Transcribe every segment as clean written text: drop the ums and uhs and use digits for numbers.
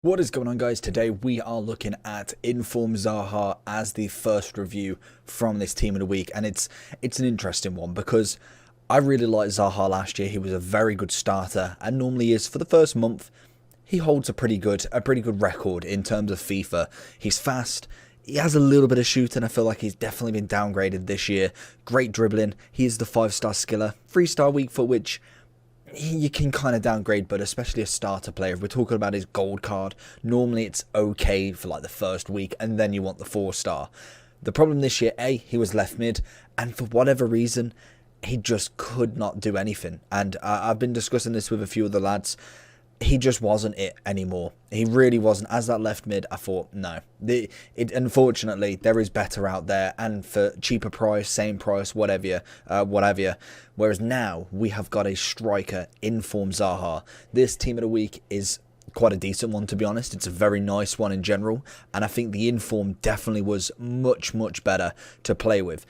What is going on, guys? Today we are looking at Inform Zaha as the first review from this team of the week, and it's an interesting one because I really liked Zaha last year. He was a very good starter, and normally is for the first month. He holds a pretty good record in terms of FIFA. He's fast. He has a little bit of shooting. I feel like he's definitely been downgraded this year. Great dribbling. He is the 5-star skiller, 3-star weak foot, which you can kind of downgrade, but especially a starter player. If we're talking about his gold card, normally it's okay for like the first week, and then you want the 4-star. The problem this year, he was left mid, and for whatever reason, he just could not do anything. And I've been discussing this with a few of the lads. He just wasn't it anymore. He really wasn't. As that left mid, I thought, no. Unfortunately, there is better out there, and for cheaper price, same price, whatever. Whereas now, we have got a striker in form Zaha. This team of the week is quite a decent one, to be honest. It's a very nice one in general, and I think the inform definitely was much better to play with.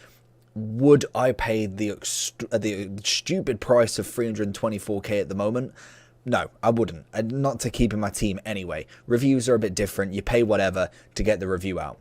Would I pay the stupid price of 324k at the moment? No, I wouldn't. Not to keep in my team anyway. Reviews are a bit different. You pay whatever to get the review out.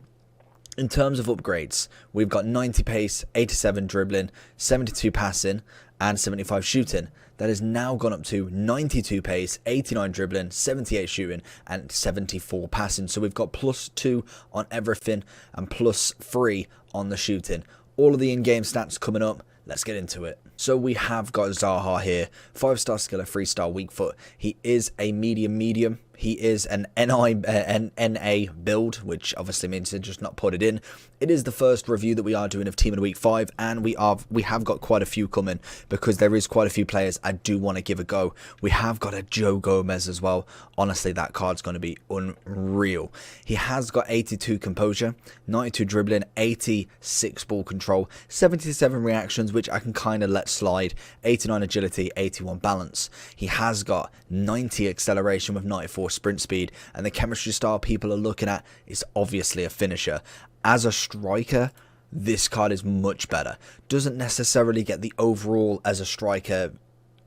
In terms of upgrades, we've got 90 pace, 87 dribbling, 72 passing, and 75 shooting. That has now gone up to 92 pace, 89 dribbling, 78 shooting, and 74 passing. So we've got +2 on everything and +3 on the shooting. All of the in-game stats coming up. Let's get into it. So we have got Zaha here, 5-star skiller, 3-star weak foot. He is a medium. He is an NA build, which obviously means to just not put it in. It is the first review that we are doing of Team of the Week 5, and we have got quite a few coming because there is quite a few players I do want to give a go. We have got a Joe Gomez as well. Honestly, that card's going to be unreal. He has got 82 composure, 92 dribbling, 86 ball control, 77 reactions, which I can kind of let slide, 89 agility, 81 balance. He has got 90 acceleration with 94 sprint speed, and the chemistry style people are looking at is obviously a finisher. As a striker, this card is much better. Doesn't necessarily get the overall as a striker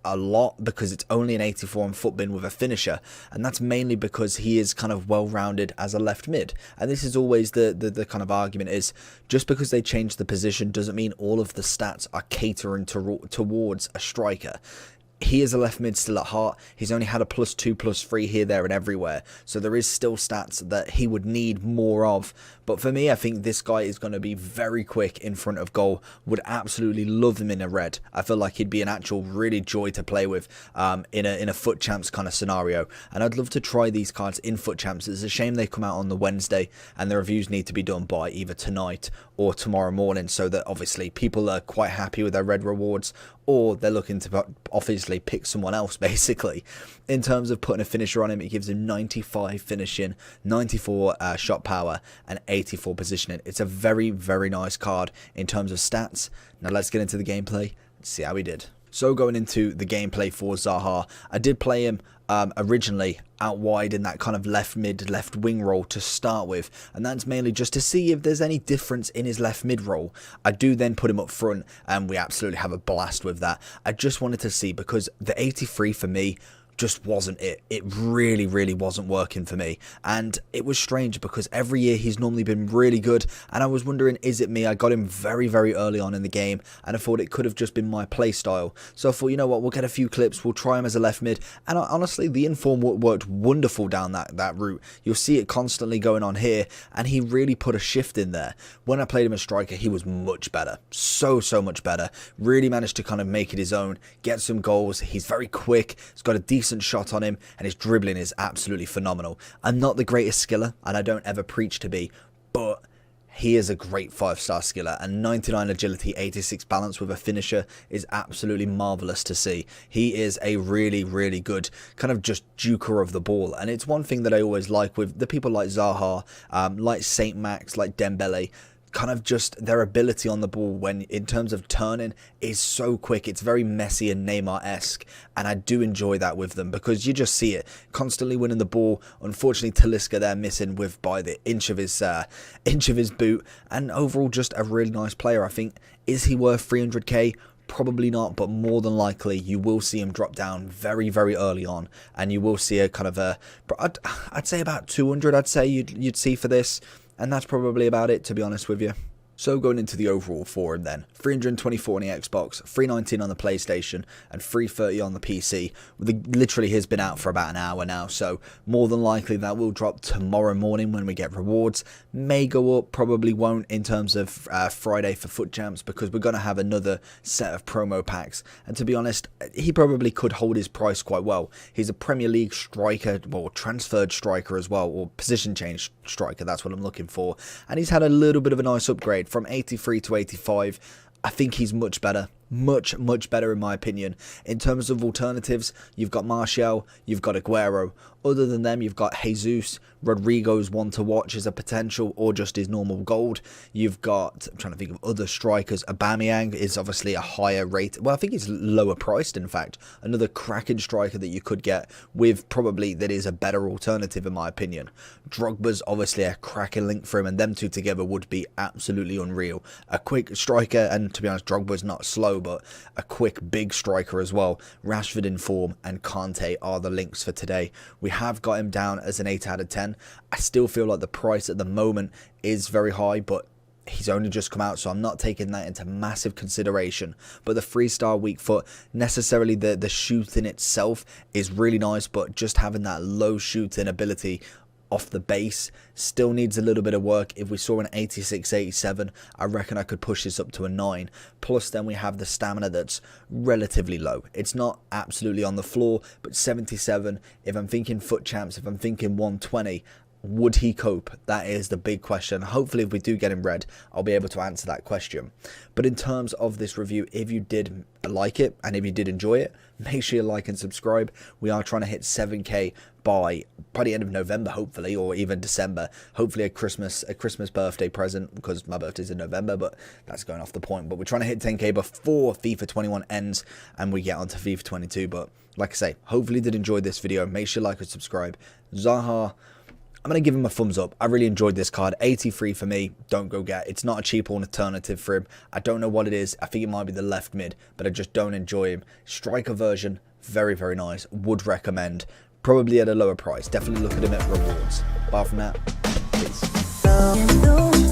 a lot because it's only an 84 on foot bin with a finisher, and that's mainly because he is kind of well-rounded as a left mid. And this is always the kind of argument is, just because they change the position doesn't mean all of the stats are catering towards a striker. He is a left mid still at heart. He's only had a +2, +3 here, there, and everywhere. So there is still stats that he would need more of. But for me, I think this guy is going to be very quick in front of goal. Would absolutely love him in a red. I feel like he'd be an actual really joy to play with in a FUT Champs kind of scenario. And I'd love to try these cards in FUT Champs. It's a shame they come out on the Wednesday, and the reviews need to be done by either tonight or tomorrow morning, so that obviously people are quite happy with their red rewards, or they're looking to obviously pick someone else, basically. In terms of putting a finisher on him, it gives him 95 finishing, 94 shot power, and 84 positioning. It's a very nice card in terms of stats. Now let's get into the gameplay and see how he did. So going into the gameplay for Zaha, I did play him originally out wide in that kind of left mid, left wing role to start with, and that's mainly just to see if there's any difference in his left mid role. I do then put him up front, and we absolutely have a blast with that. I just wanted to see, because the 83 for me just wasn't it. It really wasn't working for me, and it was strange because every year he's normally been really good, and I was wondering, is it me? I got him very early on in the game, and I thought it could have just been my play style. So I thought, you know what, we'll get a few clips, we'll try him as a left mid, and honestly the inform worked wonderful down that route. You'll see it constantly going on here, and he really put a shift in there. When I played him as striker, he was much better, so much better. Really managed to kind of make it his own, get some goals. He's very quick, he's got a decent shot on him, and his dribbling is absolutely phenomenal. I'm not the greatest skiller, and I don't ever preach to be, but he is a great 5-star skiller, and 99 agility, 86 balance with a finisher is absolutely marvellous to see. He is a really good kind of just duker of the ball, and it's one thing that I always like with the people like Zaha, like Saint Max, like Dembele. Kind of just their ability on the ball, when in terms of turning, is so quick. It's very Messi and Neymar-esque, and I do enjoy that with them because you just see it constantly winning the ball. Unfortunately, Talisca there missing with by the inch of his boot, and overall just a really nice player. I think, is he worth 300k? Probably not, but more than likely you will see him drop down very, very early on, and you will see a kind of a, I'd say about 200, I'd say you'd see for this, and that's probably about it, to be honest with you. So going into the overall for him then, 324 on the Xbox, 319 on the PlayStation, and 330 on the PC. Literally has been out for about an hour now, so more than likely that will drop tomorrow morning when we get rewards. May go up, probably won't in terms of Friday for FUT Champs, because we're going to have another set of promo packs. And to be honest, he probably could hold his price quite well. He's a Premier League striker, well, transferred striker as well, or position change striker, that's what I'm looking for. And he's had a little bit of a nice upgrade from 83 to 85. I think he's much better. Much better in my opinion. In terms of alternatives, you've got Martial, you've got Aguero. Other than them, you've got Jesus. Rodrigo's one to watch as a potential, or just his normal gold. You've got, I'm trying to think of other strikers. Aubameyang is obviously a higher rate. Well, I think he's lower priced, in fact. Another cracking striker that you could get with probably that is a better alternative, in my opinion. Drogba's obviously a cracking link for him, and them two together would be absolutely unreal. A quick striker, and to be honest, Drogba's not slow, but a quick big striker as well. Rashford in form and Kante are the links for today. We have got him down as an 8 out of 10. I still feel like the price at the moment is very high, but he's only just come out, so I'm not taking that into massive consideration. But the 3-star weak foot, necessarily the shooting itself is really nice, but just having that low shooting ability off the base still needs a little bit of work. If we saw an 86, 87, I reckon I could push this up to a 9. Plus then we have the stamina that's relatively low. It's not absolutely on the floor, but 77, if I'm thinking FUT Champs, if I'm thinking 120, would he cope? That is the big question. Hopefully if we do get him red, I'll be able to answer that question. But in terms of this review, if you did like it and if you did enjoy it, make sure you like and subscribe. We are trying to hit 7k by the end of November, hopefully, or even December. Hopefully a Christmas birthday present, because my birthday's in November, but that's going off the point. But we're trying to hit 10k before FIFA 21 ends and we get onto FIFA 22. But like I say, hopefully you did enjoy this video. Make sure you like and subscribe. Zaha, I'm going to give him a thumbs up. I really enjoyed this card. 83 for me. Don't go get. It's not a cheap alternative for him. I don't know what it is. I think it might be the left mid, but I just don't enjoy him. Striker version, very, very nice. Would recommend. Probably at a lower price. Definitely look at him at rewards. Apart from that, peace.